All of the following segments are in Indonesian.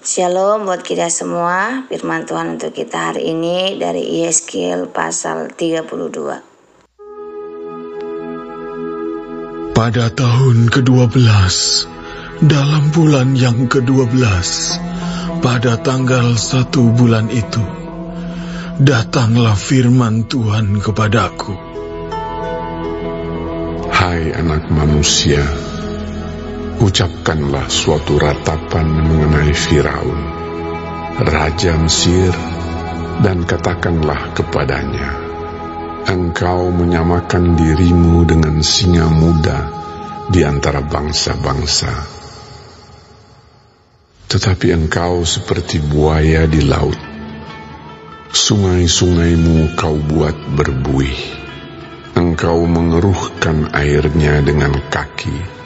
Shalom buat kita semua. Firman Tuhan untuk kita hari ini dari Yeskil pasal 32. Pada tahun ke-12, dalam bulan yang ke-12, pada tanggal 1 bulan itu, datanglah firman Tuhan kepadaku. Hai anak manusia, ucapkanlah suatu ratapan mengenai Firaun, Raja Mesir, dan katakanlah kepadanya, engkau menyamakan dirimu dengan singa muda di antara bangsa-bangsa. Tetapi engkau seperti buaya di laut, sungai-sungaimu kau buat berbuih, engkau mengeruhkan airnya dengan kaki,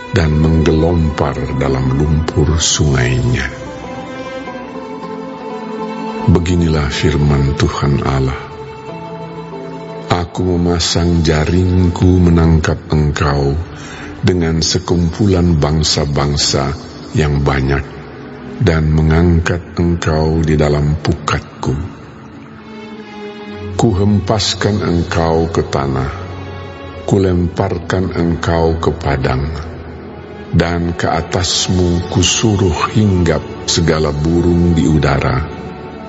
dan menggelompar dalam lumpur sungainya. Beginilah firman Tuhan Allah. Aku memasang jaringku menangkap engkau dengan sekumpulan bangsa-bangsa yang banyak, dan mengangkat engkau di dalam pukatku. Kuhempaskan engkau ke tanah, kulemparkan engkau ke padang, dan ke atasmu kusuruh hinggap segala burung di udara.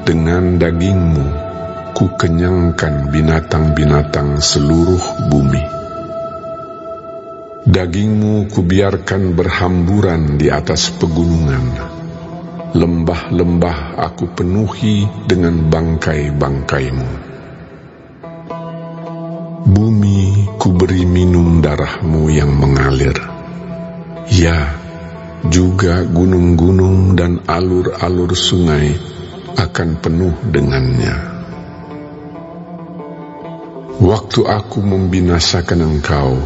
Dengan dagingmu kukenyangkan binatang-binatang seluruh bumi. Dagingmu kubiarkan berhamburan di atas pegunungan. Lembah-lembah aku penuhi dengan bangkai-bangkaimu. Bumi kuberi minum darahmu yang mengalir. Ya, juga gunung-gunung dan alur-alur sungai akan penuh dengannya. Waktu aku membinasakan engkau,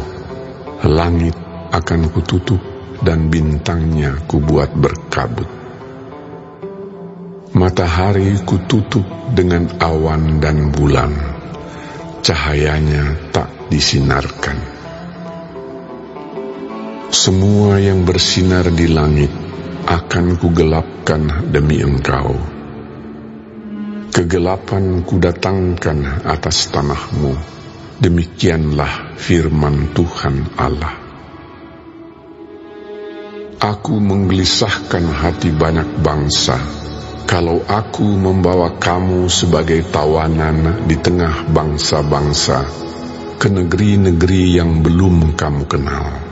langit akan kututup dan bintangnya kubuat berkabut. Matahari kututup dengan awan dan bulan, cahayanya tak disinarkan. Semua yang bersinar di langit akan kugelapkan demi engkau. Kegelapan kudatangkan atas tanahmu. Demikianlah firman Tuhan Allah. Aku menggelisahkan hati banyak bangsa, kalau aku membawa kamu sebagai tawanan di tengah bangsa-bangsa, ke negeri-negeri yang belum kamu kenal.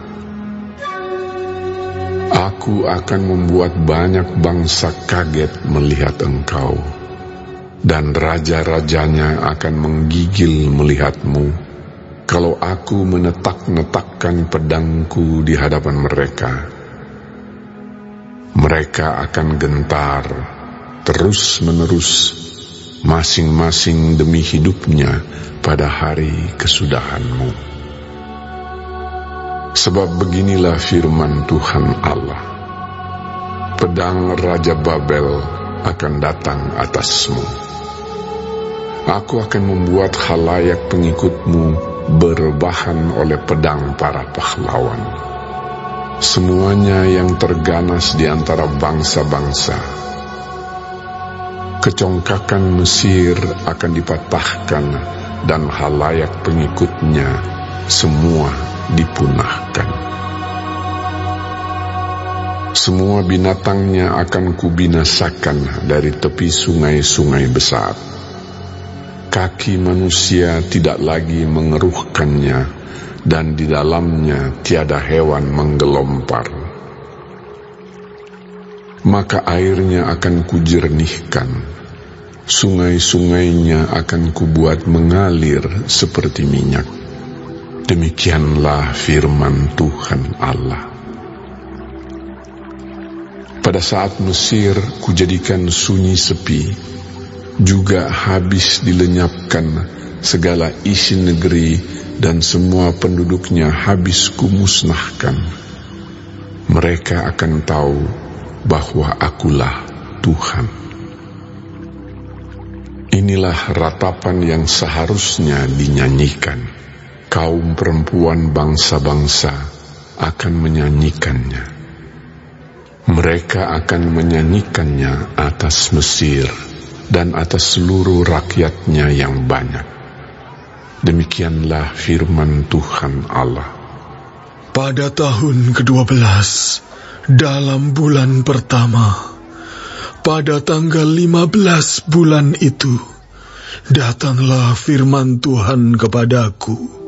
Aku akan membuat banyak bangsa kaget melihat engkau, dan raja-rajanya akan menggigil melihatmu, kalau aku menetak-netakkan pedangku di hadapan mereka. Mereka akan gentar, terus-menerus, masing-masing demi hidupnya pada hari kesudahanmu. Sebab beginilah firman Tuhan Allah. Pedang Raja Babel akan datang atasmu. Aku akan membuat khalayak pengikutmu berbahan oleh pedang para pahlawan. Semuanya yang terganas di antara bangsa-bangsa. Kecongkakan Mesir akan dipatahkan, dan khalayak pengikutnya semua dipunahkan. Semua binatangnya akan kubinasakan dari tepi sungai-sungai besar. Kaki manusia tidak lagi mengeruhkannya, dan di dalamnya tiada hewan menggelompar. Maka airnya akan kujernihkan, sungai-sungainya akan kubuat mengalir seperti minyak. Demikianlah firman Tuhan Allah. Pada saat Mesir kujadikan sunyi sepi, juga habis dilenyapkan segala isi negeri, dan semua penduduknya habis kumusnahkan. Mereka akan tahu bahwa akulah Tuhan. Inilah ratapan yang seharusnya dinyanyikan. Kaum perempuan bangsa-bangsa akan menyanyikannya. Mereka akan menyanyikannya atas Mesir dan atas seluruh rakyatnya yang banyak. Demikianlah firman Tuhan Allah. Pada tahun ke-12, dalam bulan pertama, pada tanggal 15 bulan itu, datanglah firman Tuhan kepadaku.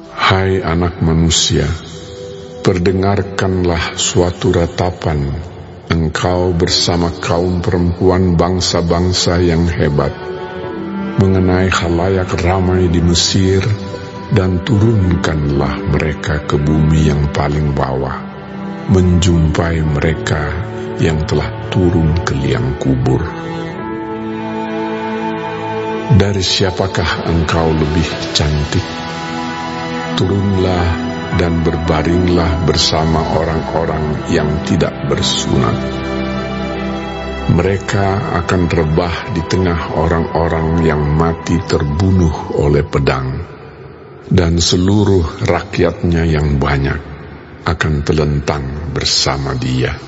Hai anak manusia, perdengarkanlah suatu ratapan, engkau bersama kaum perempuan bangsa-bangsa yang hebat, mengenai khalayak ramai di Mesir, dan turunkanlah mereka ke bumi yang paling bawah, menjumpai mereka yang telah turun ke liang kubur. Dari siapakah engkau lebih cantik? Turunlah dan berbaringlah bersama orang-orang yang tidak bersunat. Mereka akan rebah di tengah orang-orang yang mati terbunuh oleh pedang, dan seluruh rakyatnya yang banyak akan telentang bersama dia.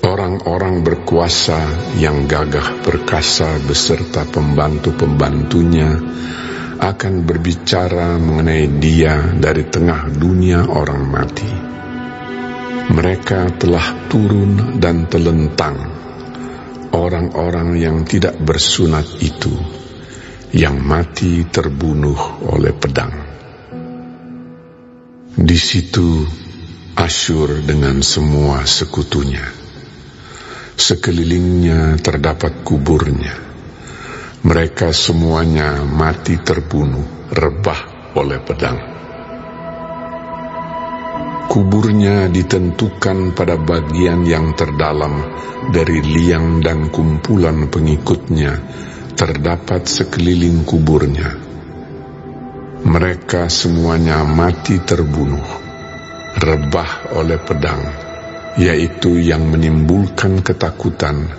Orang-orang berkuasa yang gagah perkasa beserta pembantu-pembantunya akan berbicara mengenai dia dari tengah dunia orang mati. Mereka telah turun dan telentang, orang-orang yang tidak bersunat itu, yang mati terbunuh oleh pedang. Di situ Asyur dengan semua sekutunya. Sekelilingnya terdapat kuburnya. Mereka semuanya mati terbunuh, rebah oleh pedang. Kuburnya ditentukan pada bagian yang terdalam dari liang dan kumpulan pengikutnya, terdapat sekeliling kuburnya. Mereka semuanya mati terbunuh, rebah oleh pedang, yaitu yang menimbulkan ketakutan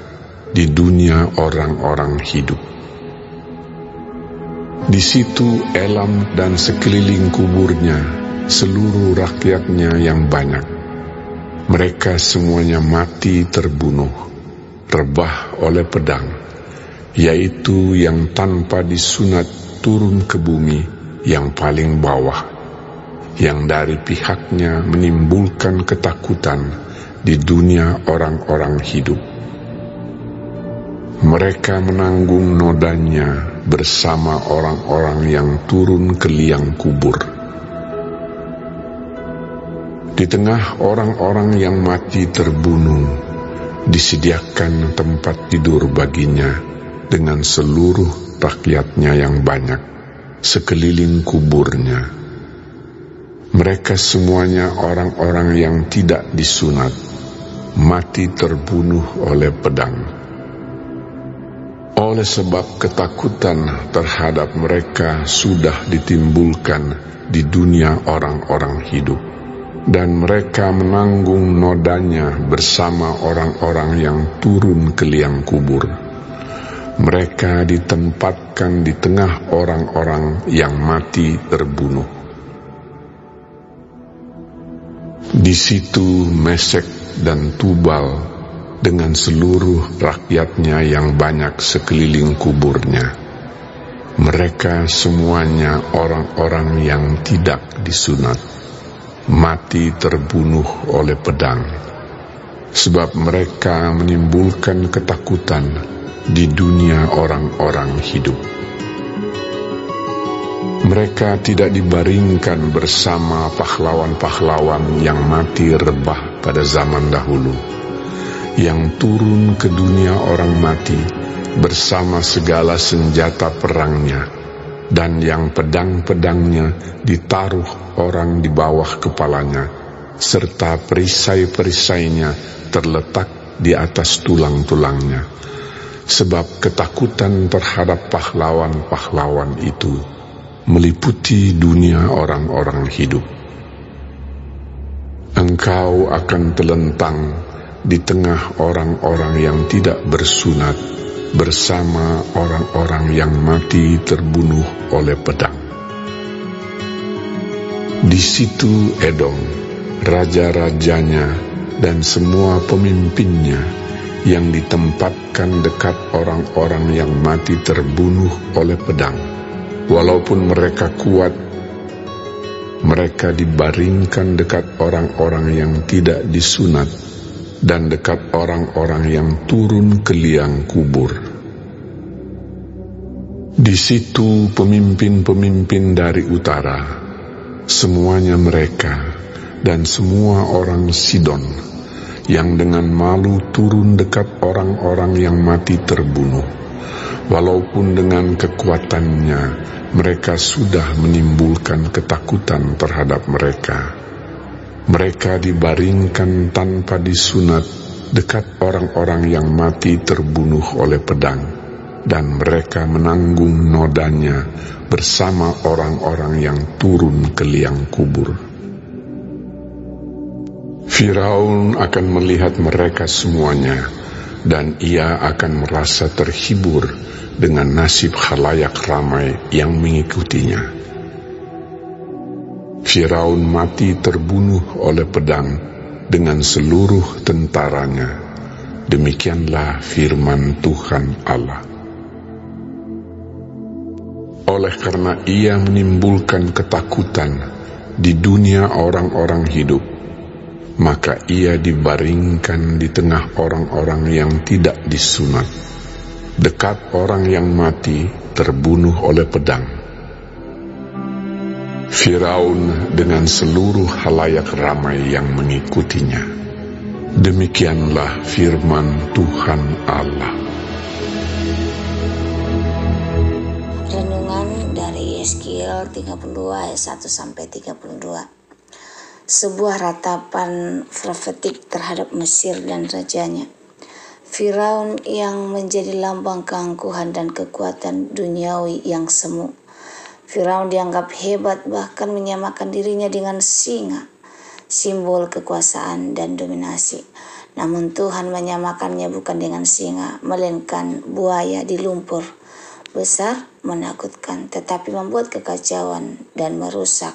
di dunia orang-orang hidup. Di situ Elam dan sekeliling kuburnya, seluruh rakyatnya yang banyak. Mereka semuanya mati terbunuh, rebah oleh pedang, yaitu yang tanpa disunat turun ke bumi yang paling bawah, yang dari pihaknya menimbulkan ketakutan di dunia orang-orang hidup. Mereka menanggung nodanya bersama orang-orang yang turun ke liang kubur. Di tengah orang-orang yang mati terbunuh, disediakan tempat tidur baginya dengan seluruh rakyatnya yang banyak, sekeliling kuburnya. Mereka semuanya orang-orang yang tidak disunat, mati terbunuh oleh pedang. Oleh sebab ketakutan terhadap mereka sudah ditimbulkan di dunia orang-orang hidup, dan mereka menanggung nodanya bersama orang-orang yang turun ke liang kubur. Mereka ditempatkan di tengah orang-orang yang mati terbunuh. Di situ Mesek dan Tubal dengan seluruh rakyatnya yang banyak sekeliling kuburnya. Mereka semuanya orang-orang yang tidak disunat, mati terbunuh oleh pedang, sebab mereka menimbulkan ketakutan di dunia orang-orang hidup. Mereka tidak dibaringkan bersama pahlawan-pahlawan yang mati rebah pada zaman dahulu, yang turun ke dunia orang mati bersama segala senjata perangnya, dan yang pedang-pedangnya ditaruh orang di bawah kepalanya, serta perisai-perisainya terletak di atas tulang-tulangnya. Sebab ketakutan terhadap pahlawan-pahlawan itu meliputi dunia orang-orang hidup. Engkau akan telentang di tengah orang-orang yang tidak bersunat bersama orang-orang yang mati terbunuh oleh pedang. Di situ Edom raja-rajanya, dan semua pemimpinnya yang ditempatkan dekat orang-orang yang mati terbunuh oleh pedang. Walaupun mereka kuat, mereka dibaringkan dekat orang-orang yang tidak disunat dan dekat orang-orang yang turun ke liang kubur. Di situ pemimpin-pemimpin dari utara, semuanya mereka dan semua orang Sidon, yang dengan malu turun dekat orang-orang yang mati terbunuh, walaupun dengan kekuatannya mereka sudah menimbulkan ketakutan terhadap mereka. Mereka dibaringkan tanpa disunat dekat orang-orang yang mati terbunuh oleh pedang, dan mereka menanggung nodanya bersama orang-orang yang turun ke liang kubur. Firaun akan melihat mereka semuanya, dan ia akan merasa terhibur dengan nasib khalayak ramai yang mengikutinya. Firaun mati terbunuh oleh pedang dengan seluruh tentaranya. Demikianlah firman Tuhan Allah. Oleh karena ia menimbulkan ketakutan di dunia orang-orang hidup, maka ia dibaringkan di tengah orang-orang yang tidak disunat, dekat orang yang mati terbunuh oleh pedang. Firaun dengan seluruh halayak ramai yang mengikutinya. Demikianlah firman Tuhan Allah. Renungan dari Yeskiel 32 ayat 1-32. Sebuah ratapan profetik terhadap Mesir dan rajanya. Firaun yang menjadi lambang keangkuhan dan kekuatan duniawi yang semu. Firaun dianggap hebat, bahkan menyamakan dirinya dengan singa, simbol kekuasaan dan dominasi. Namun Tuhan menyamakannya bukan dengan singa, melainkan buaya di lumpur. Besar, menakutkan, tetapi membuat kekacauan dan merusak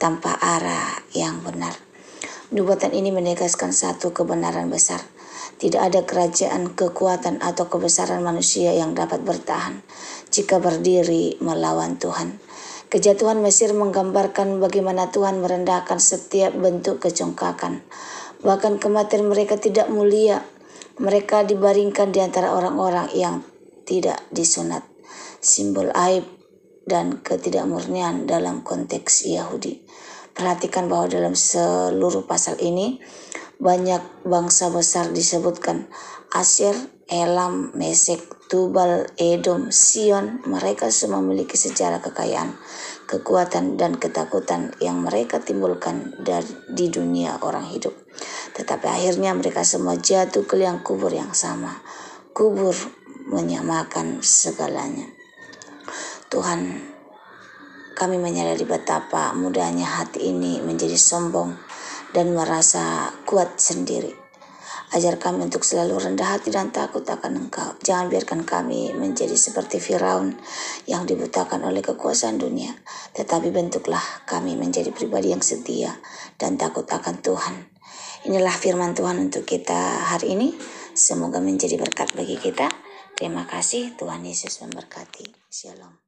tanpa arah yang benar. Nubuatan ini menegaskan satu kebenaran besar. Tidak ada kerajaan, kekuatan, atau kebesaran manusia yang dapat bertahan jika berdiri melawan Tuhan. Kejatuhan Mesir menggambarkan bagaimana Tuhan merendahkan setiap bentuk kecongkakan. Bahkan kematian mereka tidak mulia. Mereka dibaringkan di antara orang-orang yang tidak disunat. Simbol aib dan ketidakmurnian dalam konteks Yahudi. Perhatikan bahwa dalam seluruh pasal ini banyak bangsa besar disebutkan. Asyir, Elam, Mesek, Tubal, Edom, Sion. Mereka semua memiliki sejarah kekayaan, kekuatan, dan ketakutan yang mereka timbulkan di dunia orang hidup. Tetapi akhirnya mereka semua jatuh ke liang kubur yang sama. Kubur menyamakan segalanya. Tuhan, kami menyadari betapa mudahnya hati ini menjadi sombong dan merasa kuat sendiri. Ajar kami untuk selalu rendah hati dan takut akan Engkau. Jangan biarkan kami menjadi seperti Firaun yang dibutakan oleh kekuasaan dunia. Tetapi bentuklah kami menjadi pribadi yang setia dan takut akan Tuhan. Inilah firman Tuhan untuk kita hari ini. Semoga menjadi berkat bagi kita. Terima kasih, Tuhan Yesus memberkati. Shalom.